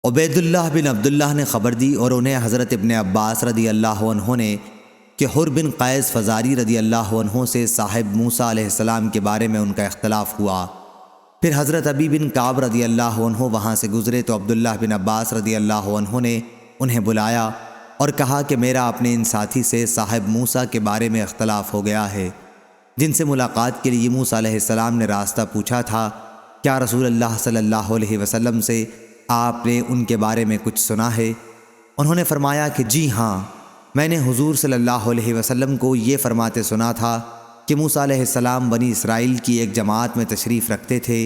عبید اللہ بن عبداللہ نے خبر دی اور انہیں حضرت ابن عباس رضی اللہ عنہ نے کہ حر بن قیس فزاری رضی اللہ عنہ سے صاحب موسیٰ علیہ السلام کے بارے میں ان کا اختلاف ہوا۔ پھر حضرت ابی بن کعب رضی اللہ عنہ وہاں سے گزرے تو عبداللہ بن عباس رضی اللہ عنہ نے انہیں بلایا اور کہا کہ میرا اپنے ان ساتھی سے صاحب موسیٰ کے بارے میں اختلاف ہو گیا ہے، جن سے ملاقات کے لیے موسیٰ علیہ السلام نے راستہ پوچھا تھا، کیا رسول اللہ صلی اللہ علیہ وسلم سے آپ نے ان کے بارے میں کچھ سنا ہے؟ انہوں نے فرمایا کہ جی ہاں، میں نے حضور صلی اللہ علیہ وسلم کو یہ فرماتے سنا تھا کہ موسیٰ علیہ السلام بنی اسرائیل کی ایک جماعت میں تشریف رکھتے تھے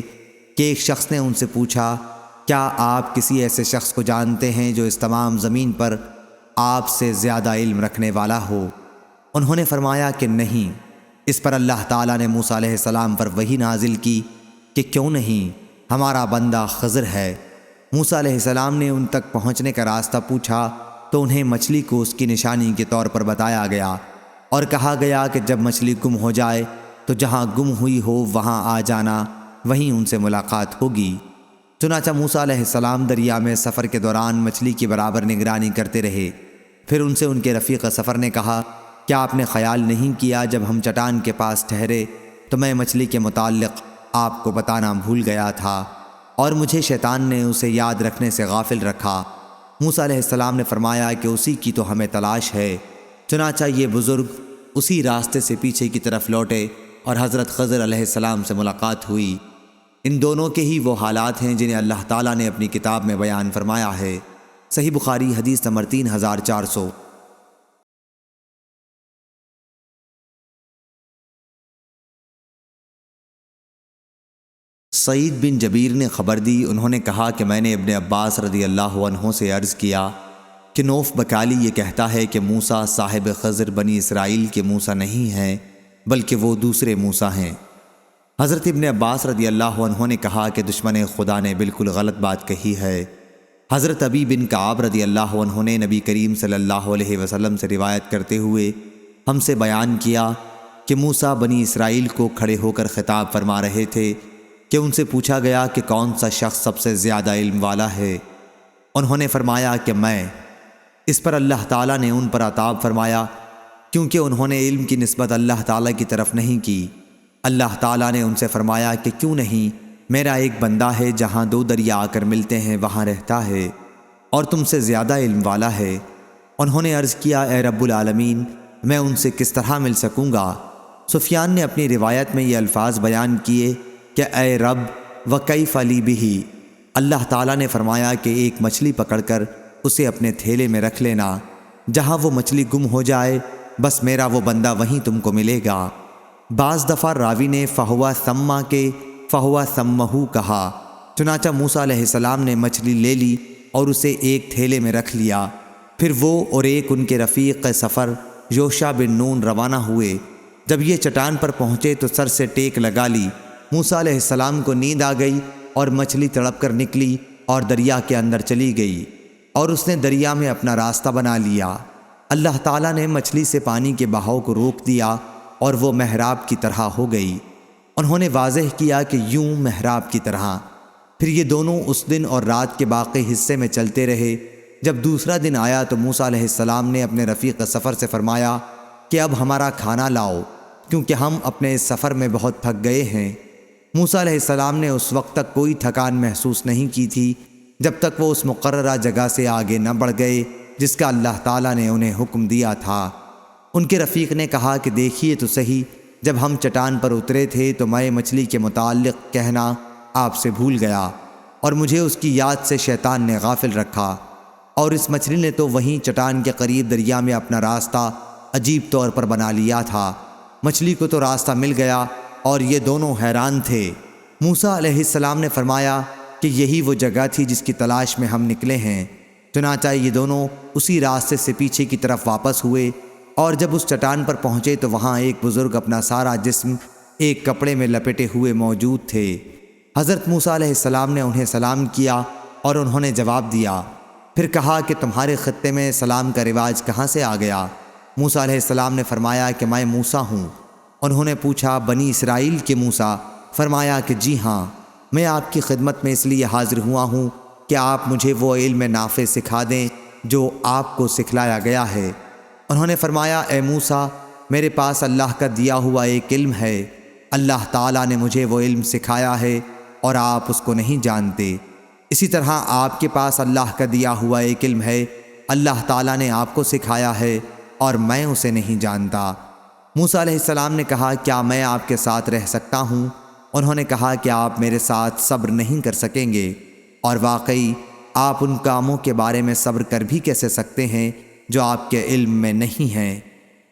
کہ ایک شخص نے ان سے پوچھا، کیا آپ کسی ایسے شخص کو جانتے ہیں جو اس تمام زمین پر آپ سے زیادہ علم رکھنے والا ہو؟ انہوں نے فرمایا کہ نہیں۔ اس پر اللہ تعالیٰ نے موسیٰ علیہ السلام پر وحی نازل کی کہ کیوں نہیں، ہمارا بندہ خضر ہے۔ موسیٰ علیہ السلام نے ان تک پہنچنے کا راستہ پوچھا تو انہیں مچھلی کو اس کی نشانی کے طور پر بتایا گیا اور کہا گیا کہ جب مچھلی گم ہو جائے تو جہاں گم ہوئی ہو وہاں آ جانا، وہیں ان سے ملاقات ہوگی۔ چنانچہ موسیٰ علیہ السلام دریا میں سفر کے دوران مچھلی کی برابر نگرانی کرتے رہے۔ پھر ان سے ان کے رفیق سفر نے کہا، کیا آپ نے خیال نہیں کیا جب ہم چٹان کے پاس ٹھہرے تو میں مچھلی کے متعلق آپ کو بتانا بھول گیا تھا اور مجھے شیطان نے اسے یاد رکھنے سے غافل رکھا؟ موسیٰ علیہ السلام نے فرمایا کہ اسی کی تو ہمیں تلاش ہے۔ چنانچہ یہ بزرگ اسی راستے سے پیچھے کی طرف لوٹے اور حضرت خضر علیہ السلام سے ملاقات ہوئی۔ ان دونوں کے ہی وہ حالات ہیں جنہیں اللہ تعالیٰ نے اپنی کتاب میں بیان فرمایا ہے۔ صحیح بخاری حدیث نمبر 3400۔ سعید بن جبیر نے خبر دی، انہوں نے کہا کہ میں نے ابن عباس رضی اللہ عنہ سے عرض کیا کہ نوف بکالی یہ کہتا ہے کہ موسیٰ صاحب خضر بنی اسرائیل کے موسیٰ نہیں ہیں بلکہ وہ دوسرے موسیٰ ہیں۔ حضرت ابن عباس رضی اللہ عنہ نے کہا کہ دشمن خدا نے بالکل غلط بات کہی ہے۔ حضرت ابی بن کعب رضی اللہ عنہ نے نبی کریم صلی اللہ علیہ وسلم سے روایت کرتے ہوئے ہم سے بیان کیا کہ موسیٰ بنی اسرائیل کو کھڑے ہو کر خطاب فرما رہے تھے کہ ان سے پوچھا گیا کہ کون سا شخص سب سے زیادہ علم والا ہے؟ انہوں نے فرمایا کہ میں۔ اس پر اللہ تعالیٰ نے ان پر عتاب فرمایا کیونکہ انہوں نے علم کی نسبت اللہ تعالیٰ کی طرف نہیں کی۔ اللہ تعالیٰ نے ان سے فرمایا کہ کیوں نہیں، میرا ایک بندہ ہے جہاں دو دریا آ کر ملتے ہیں وہاں رہتا ہے اور تم سے زیادہ علم والا ہے۔ انہوں نے عرض کیا، اے رب العالمین، میں ان سے کس طرح مل سکوں گا؟ سفیان نے اپنی روایت میں یہ الفاظ بیان کیے کہ اے رب وکیف لی بہ۔ اللہ تعالیٰ نے فرمایا کہ ایک مچھلی پکڑ کر اسے اپنے تھیلے میں رکھ لینا، جہاں وہ مچھلی گم ہو جائے بس میرا وہ بندہ وہیں تم کو ملے گا۔ بعض دفعہ راوی نے فہوا ثما کے فہوا ثمہ کہا۔ چنانچہ موسیٰ علیہ السلام نے مچھلی لے لی اور اسے ایک تھیلے میں رکھ لیا۔ پھر وہ اور ایک ان کے رفیق سفر یوشع بن نون روانہ ہوئے۔ جب یہ چٹان پر پہنچے تو سر سے ٹیک لگا لی۔ موسیٰ علیہ السلام کو نیند آ گئی اور مچھلی تڑپ کر نکلی اور دریا کے اندر چلی گئی اور اس نے دریا میں اپنا راستہ بنا لیا۔ اللہ تعالیٰ نے مچھلی سے پانی کے بہاؤ کو روک دیا اور وہ محراب کی طرح ہو گئی۔ انہوں نے واضح کیا کہ یوں محراب کی طرح۔ پھر یہ دونوں اس دن اور رات کے باقی حصے میں چلتے رہے۔ جب دوسرا دن آیا تو موسیٰ علیہ السلام نے اپنے رفیق سفر سے فرمایا کہ اب ہمارا کھانا لاؤ کیونکہ ہم اپنے اس سفر میں بہت تھک گئے ہیں۔ موسیٰ علیہ السلام نے اس وقت تک کوئی تھکان محسوس نہیں کی تھی جب تک وہ اس مقررہ جگہ سے آگے نہ بڑھ گئے جس کا اللہ تعالیٰ نے انہیں حکم دیا تھا۔ ان کے رفیق نے کہا کہ دیکھیے تو صحیح، جب ہم چٹان پر اترے تھے تو میں مچھلی کے متعلق کہنا آپ سے بھول گیا اور مجھے اس کی یاد سے شیطان نے غافل رکھا، اور اس مچھلی نے تو وہیں چٹان کے قریب دریا میں اپنا راستہ عجیب طور پر بنا لیا تھا۔ مچھلی کو تو راستہ مل گیا اور یہ دونوں حیران تھے۔ موسیٰ علیہ السلام نے فرمایا کہ یہی وہ جگہ تھی جس کی تلاش میں ہم نکلے ہیں۔ چنانچہ یہ دونوں اسی راستے سے پیچھے کی طرف واپس ہوئے اور جب اس چٹان پر پہنچے تو وہاں ایک بزرگ اپنا سارا جسم ایک کپڑے میں لپٹے ہوئے موجود تھے۔ حضرت موسیٰ علیہ السلام نے انہیں سلام کیا اور انہوں نے جواب دیا۔ پھر کہا کہ تمہارے خطے میں سلام کا رواج کہاں سے آ گیا؟ موسیٰ علیہ السلام نے فرمایا کہ میں موسیٰ ہوں۔ انہوں نے پوچھا، بنی اسرائیل کے موسیٰ؟ فرمایا کہ جی ہاں، میں آپ کی خدمت میں اس لیے حاضر ہوا ہوں کہ آپ مجھے وہ علم نافع سکھا دیں جو آپ کو سکھلایا گیا ہے۔ انہوں نے فرمایا، اے موسیٰ، میرے پاس اللہ کا دیا ہوا ایک علم ہے، اللہ تعالیٰ نے مجھے وہ علم سکھایا ہے اور آپ اس کو نہیں جانتے۔ اسی طرح آپ کے پاس اللہ کا دیا ہوا ایک علم ہے، اللہ تعالیٰ نے آپ کو سکھایا ہے اور میں اسے نہیں جانتا۔ موسیٰ علیہ السلام نے کہا، کیا میں آپ کے ساتھ رہ سکتا ہوں؟ انہوں نے کہا کہ آپ میرے ساتھ صبر نہیں کر سکیں گے، اور واقعی آپ ان کاموں کے بارے میں صبر کر بھی کیسے سکتے ہیں جو آپ کے علم میں نہیں ہیں۔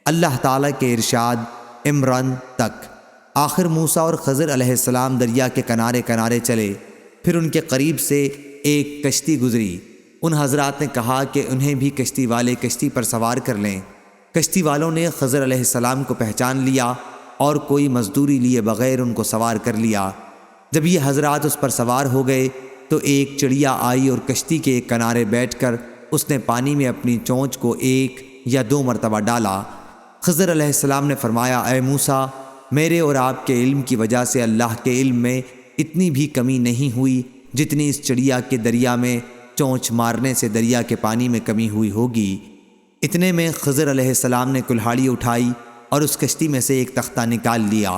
اللہ تعالیٰ کے ارشاد عمران تک۔ آخر موسیٰ اور خضر علیہ السلام دریا کے کنارے کنارے چلے، پھر ان کے قریب سے ایک کشتی گزری۔ ان حضرات نے کہا کہ انہیں بھی کشتی والے کشتی پر سوار کر لیں۔ کشتی والوں نے خضر علیہ السلام کو پہچان لیا اور کوئی مزدوری لیے بغیر ان کو سوار کر لیا۔ جب یہ حضرات اس پر سوار ہو گئے تو ایک چڑیا آئی اور کشتی کے ایک کنارے بیٹھ کر اس نے پانی میں اپنی چونچ کو 1 یا 2 مرتبہ ڈالا۔ خضر علیہ السلام نے فرمایا، اے موسیٰ، میرے اور آپ کے علم کی وجہ سے اللہ کے علم میں اتنی بھی کمی نہیں ہوئی جتنی اس چڑیا کے دریا میں چونچ مارنے سے دریا کے پانی میں کمی ہوئی ہوگی۔ اتنے میں خضر علیہ السلام نے کلہاڑی اٹھائی اور اس کشتی میں سے ایک تختہ نکال لیا۔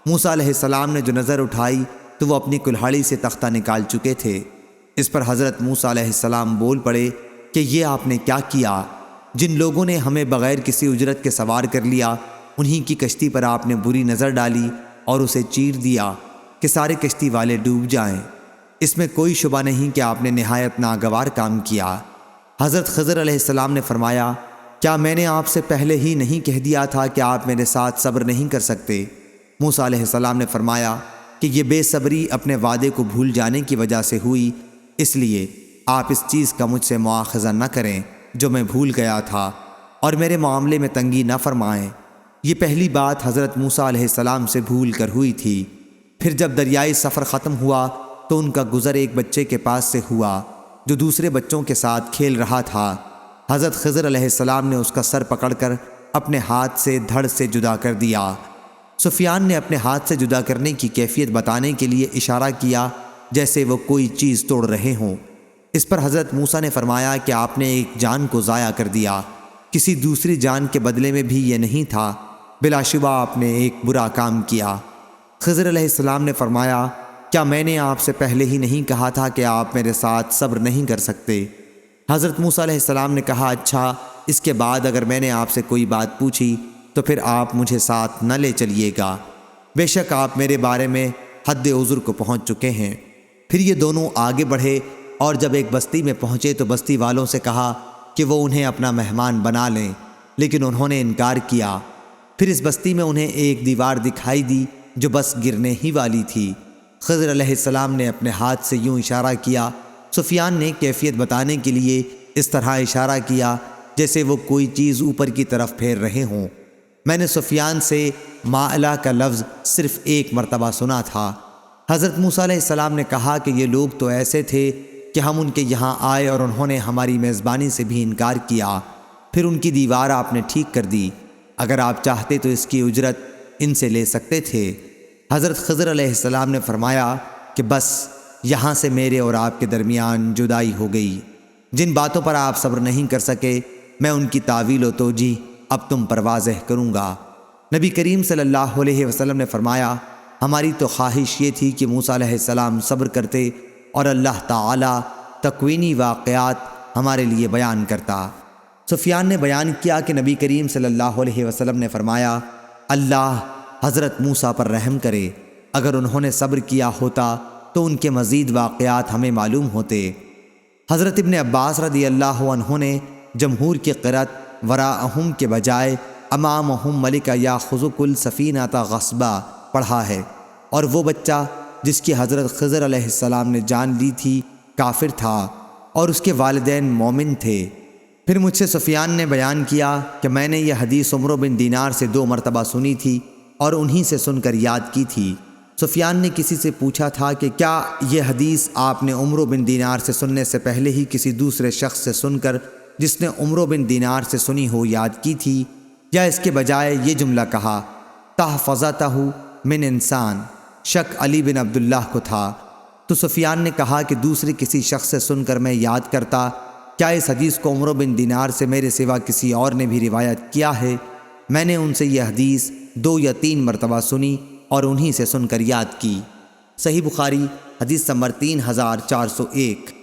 موسیٰ علیہ السلام نے جو نظر اٹھائی تو وہ اپنی کلہاڑی سے تختہ نکال چکے تھے۔ اس پر حضرت موسیٰ علیہ السلام بول پڑے کہ یہ آپ نے کیا کیا؟ جن لوگوں نے ہمیں بغیر کسی اجرت کے سوار کر لیا، انہی کی کشتی پر آپ نے بری نظر ڈالی اور اسے چیر دیا کہ سارے کشتی والے ڈوب جائیں۔ اس میں کوئی شبہ نہیں کہ آپ نے نہایت ناگوار کام کیا۔ حضرت خضر علیہ السلام نے فرمایا، کیا میں نے آپ سے پہلے ہی نہیں کہہ دیا تھا کہ آپ میرے ساتھ صبر نہیں کر سکتے؟ موسیٰ علیہ السلام نے فرمایا کہ یہ بے صبری اپنے وعدے کو بھول جانے کی وجہ سے ہوئی، اس لیے آپ اس چیز کا مجھ سے مواخذہ نہ کریں جو میں بھول گیا تھا، اور میرے معاملے میں تنگی نہ فرمائیں۔ یہ پہلی بات حضرت موسیٰ علیہ السلام سے بھول کر ہوئی تھی۔ پھر جب دریائی سفر ختم ہوا تو ان کا گزر ایک بچے کے پاس سے ہوا جو دوسرے بچوں کے ساتھ کھیل رہا تھا۔ حضرت خضر علیہ السلام نے اس کا سر پکڑ کر اپنے ہاتھ سے دھڑ سے جدا کر دیا۔ سفیان نے اپنے ہاتھ سے جدا کرنے کی کیفیت بتانے کے لیے اشارہ کیا جیسے وہ کوئی چیز توڑ رہے ہوں۔ اس پر حضرت موسیٰ نے فرمایا کہ آپ نے ایک جان کو ضائع کر دیا، کسی دوسری جان کے بدلے میں بھی یہ نہیں تھا، بلا شبہ آپ نے ایک برا کام کیا۔ خضر علیہ السلام نے فرمایا، کیا میں نے آپ سے پہلے ہی نہیں کہا تھا کہ آپ میرے ساتھ صبر نہیں کر سکتے؟ حضرت موسیٰ علیہ السلام نے کہا، اچھا، اس کے بعد اگر میں نے آپ سے کوئی بات پوچھی تو پھر آپ مجھے ساتھ نہ لے چلیے گا، بے شک آپ میرے بارے میں حد عذر کو پہنچ چکے ہیں۔ پھر یہ دونوں آگے بڑھے اور جب ایک بستی میں پہنچے تو بستی والوں سے کہا کہ وہ انہیں اپنا مہمان بنا لیں، لیکن انہوں نے انکار کیا۔ پھر اس بستی میں انہیں ایک دیوار دکھائی دی جو بس گرنے ہی والی تھی۔ خضر علیہ السلام نے اپنے ہاتھ سے یوں اشارہ کیا۔ سفیان نے کیفیت بتانے کے لیے اس طرح اشارہ کیا جیسے وہ کوئی چیز اوپر کی طرف پھیر رہے ہوں۔ میں نے سفیان سے مائلہ کا لفظ صرف 1 مرتبہ سنا تھا۔ حضرت موسیٰ علیہ السلام نے کہا کہ یہ لوگ تو ایسے تھے کہ ہم ان کے یہاں آئے اور انہوں نے ہماری میزبانی سے بھی انکار کیا، پھر ان کی دیوار آپ نے ٹھیک کر دی، اگر آپ چاہتے تو اس کی اجرت ان سے لے سکتے تھے۔ حضرت خضر علیہ السلام نے فرمایا کہ بس یہاں سے میرے اور آپ کے درمیان جدائی ہو گئی۔ جن باتوں پر آپ صبر نہیں کر سکے میں ان کی تعویل و توجیہ اب تم پر واضح کروں گا۔ نبی کریم صلی اللہ علیہ وسلم نے فرمایا، ہماری تو خواہش یہ تھی کہ موسیٰ علیہ السلام صبر کرتے اور اللہ تعالی تکوینی واقعات ہمارے لیے بیان کرتا۔ سفیان نے بیان کیا کہ نبی کریم صلی اللہ علیہ وسلم نے فرمایا، اللہ حضرت موسیٰ پر رحم کرے، اگر انہوں نے صبر کیا ہوتا تو ان کے مزید واقعات ہمیں معلوم ہوتے۔ حضرت ابن عباس رضی اللہ عنہ نے جمہور کی قرأت وراءہم کے بجائے امامہم ملک یاخذ السفینۃ غصبا پڑھا ہے، اور وہ بچہ جس کی حضرت خضر علیہ السلام نے جان لی تھی کافر تھا اور اس کے والدین مومن تھے۔ پھر مجھ سے سفیان نے بیان کیا کہ میں نے یہ حدیث عمرو بن دینار سے 2 مرتبہ سنی تھی اور انہی سے سن کر یاد کی تھی۔ سفیان نے کسی سے پوچھا تھا کہ کیا یہ حدیث آپ نے عمرو بن دینار سے سننے سے پہلے ہی کسی دوسرے شخص سے سن کر جس نے عمرو بن دینار سے سنی ہو یاد کی تھی، یا اس کے بجائے یہ جملہ کہا تحفظتہ من انسان؟ شک علی بن عبداللہ کو تھا۔ تو سفیان نے کہا کہ دوسری کسی شخص سے سن کر میں یاد کرتا، کیا اس حدیث کو عمرو بن دینار سے میرے سوا کسی اور نے بھی روایت کیا ہے؟ میں نے ان سے یہ حدیث 2 یا 3 مرتبہ سنی اور انہی سے سن کر یاد کی۔ صحیح بخاری حدیث نمبر 3401۔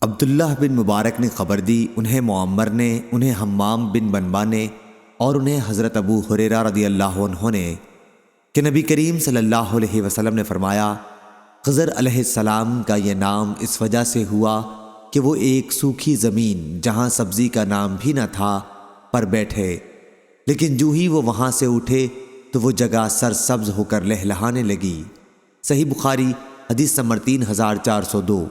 عبداللہ بن مبارک نے خبر دی، انہیں معمر نے، انہیں حمام بن بنبا نے اور انہیں حضرت ابو ہریرہ رضی اللہ عنہ نے کہ نبی کریم صلی اللہ علیہ وسلم نے فرمایا، خضر علیہ السلام کا یہ نام اس وجہ سے ہوا کہ وہ ایک سوکھی زمین جہاں سبزی کا نام بھی نہ تھا پر بیٹھے، لیکن جو ہی وہ وہاں سے اٹھے تو وہ جگہ سرسبز ہو کر لہلہانے لگی۔ صحیح بخاری حدیث نمبر 3402۔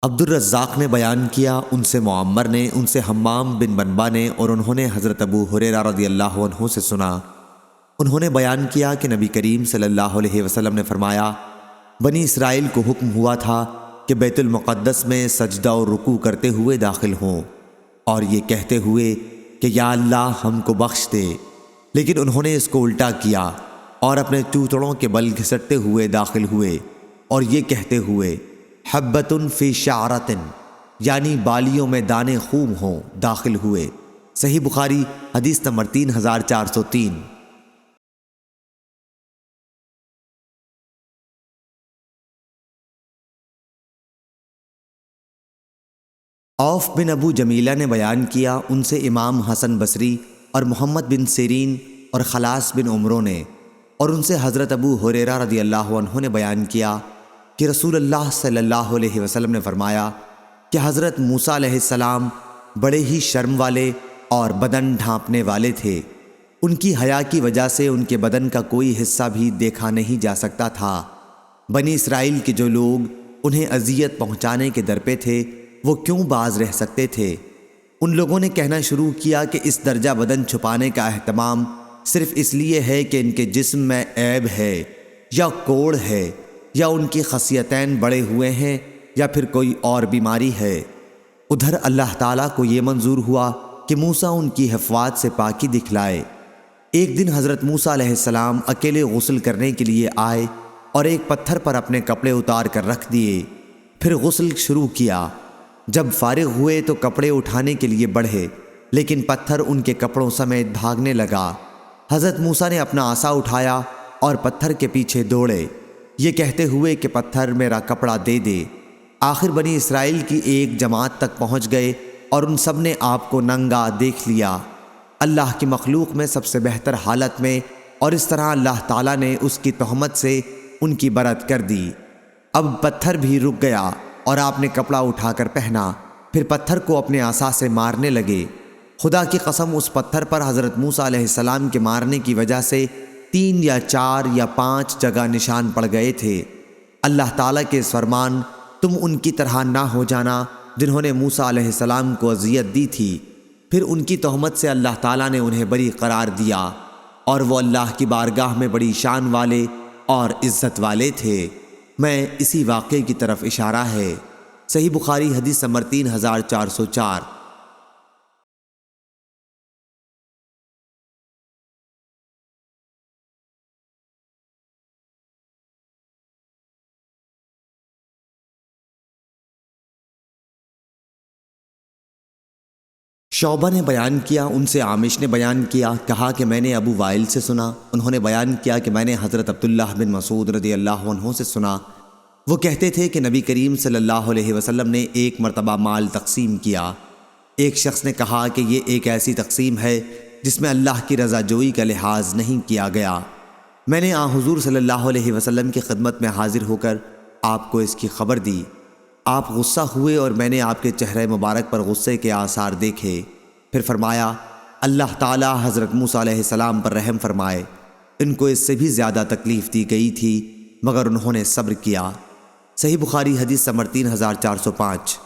عبد الرزاق نے بیان کیا، ان سے معمر نے، ان سے حمام بن بنبا نے اور انہوں نے حضرت ابو ہریرہ رضی اللہ عنہ سے سنا، انہوں نے بیان کیا کہ نبی کریم صلی اللہ علیہ وسلم نے فرمایا، بنی اسرائیل کو حکم ہوا تھا کہ بیت المقدس میں سجدہ اور رکوع کرتے ہوئے داخل ہوں اور یہ کہتے ہوئے کہ یا اللہ ہم کو بخش دے، لیکن انہوں نے اس کو الٹا کیا اور اپنے چوتڑوں کے بل گھسٹتے ہوئے داخل ہوئے اور یہ کہتے ہوئے حبۃ فی شعرۃ، یعنی بالیوں میں دانے خوب ہوں، داخل ہوئے۔ صحیح بخاری حدیث نمبر 3403۔ عوف بن ابو جمیلہ نے بیان کیا، ان سے امام حسن بصری اور محمد بن سیرین اور خلاص بن عمرو نے اور ان سے حضرت ابو ہریرہ رضی اللہ عنہ نے بیان کیا کہ رسول اللہ صلی اللہ علیہ وسلم نے فرمایا کہ حضرت موسیٰ علیہ السلام بڑے ہی شرم والے اور بدن ڈھانپنے والے تھے، ان کی حیا کی وجہ سے ان کے بدن کا کوئی حصہ بھی دیکھا نہیں جا سکتا تھا۔ بنی اسرائیل کے جو لوگ انہیں اذیت پہنچانے کے در پہ تھے وہ کیوں باز رہ سکتے تھے؟ ان لوگوں نے کہنا شروع کیا کہ اس درجہ بدن چھپانے کا اہتمام صرف اس لیے ہے کہ ان کے جسم میں عیب ہے یا کوڑ ہے یا ان کی خصیتین بڑے ہوئے ہیں یا پھر کوئی اور بیماری ہے۔ ادھر اللہ تعالیٰ کو یہ منظور ہوا کہ موسیٰ ان کی حفوات سے پاکی دکھلائے۔ ایک دن حضرت موسیٰ علیہ السلام اکیلے غسل کرنے کے لیے آئے اور ایک پتھر پر اپنے کپڑے اتار کر رکھ دیے، پھر غسل شروع کیا۔ جب فارغ ہوئے تو کپڑے اٹھانے کے لیے بڑھے، لیکن پتھر ان کے کپڑوں سمیت بھاگنے لگا۔ حضرت موسیٰ نے اپنا عصا اٹھایا اور پتھر کے پیچھے دوڑے، یہ کہتے ہوئے کہ پتھر میرا کپڑا دے دے۔ آخر بنی اسرائیل کی ایک جماعت تک پہنچ گئے اور ان سب نے آپ کو ننگا دیکھ لیا، اللہ کی مخلوق میں سب سے بہتر حالت میں، اور اس طرح اللہ تعالیٰ نے اس کی تہمت سے ان کی برت کر دی۔ اب پتھر بھی رک گیا اور آپ نے کپڑا اٹھا کر پہنا، پھر پتھر کو اپنے عصا سے مارنے لگے۔ خدا کی قسم اس پتھر پر حضرت موسیٰ علیہ السلام کے مارنے کی وجہ سے 3 یا 4 یا 5 جگہ نشان پڑ گئے تھے۔ اللہ تعالیٰ کے اس فرمان تم ان کی طرح نہ ہو جانا جنہوں نے موسیٰ علیہ السلام کو اذیت دی تھی، پھر ان کی تہمت سے اللہ تعالیٰ نے انہیں بری قرار دیا، اور وہ اللہ کی بارگاہ میں بڑی شان والے اور عزت والے تھے۔ میں اسی واقعے کی طرف اشارہ ہے۔ صحیح بخاری حدیث نمبر 3404۔ شعبہ نے بیان کیا، ان سے عامش نے بیان کیا، کہا کہ میں نے ابو وائل سے سنا، انہوں نے بیان کیا کہ میں نے حضرت عبداللہ بن مسعود رضی اللہ عنہ سے سنا، وہ کہتے تھے کہ نبی کریم صلی اللہ علیہ وسلم نے ایک مرتبہ مال تقسیم کیا۔ ایک شخص نے کہا کہ یہ ایک ایسی تقسیم ہے جس میں اللہ کی رضا جوئی کا لحاظ نہیں کیا گیا۔ میں نے حضور صلی اللہ علیہ وسلم کی خدمت میں حاضر ہو کر آپ کو اس کی خبر دی۔ آپ غصہ ہوئے اور میں نے آپ کے چہرے مبارک پر غصے کے آثار دیکھے۔ پھر فرمایا، اللہ تعالیٰ حضرت موسیٰ علیہ السلام پر رحم فرمائے، ان کو اس سے بھی زیادہ تکلیف دی گئی تھی مگر انہوں نے صبر کیا۔ صحیح بخاری حدیث نمبر 3405۔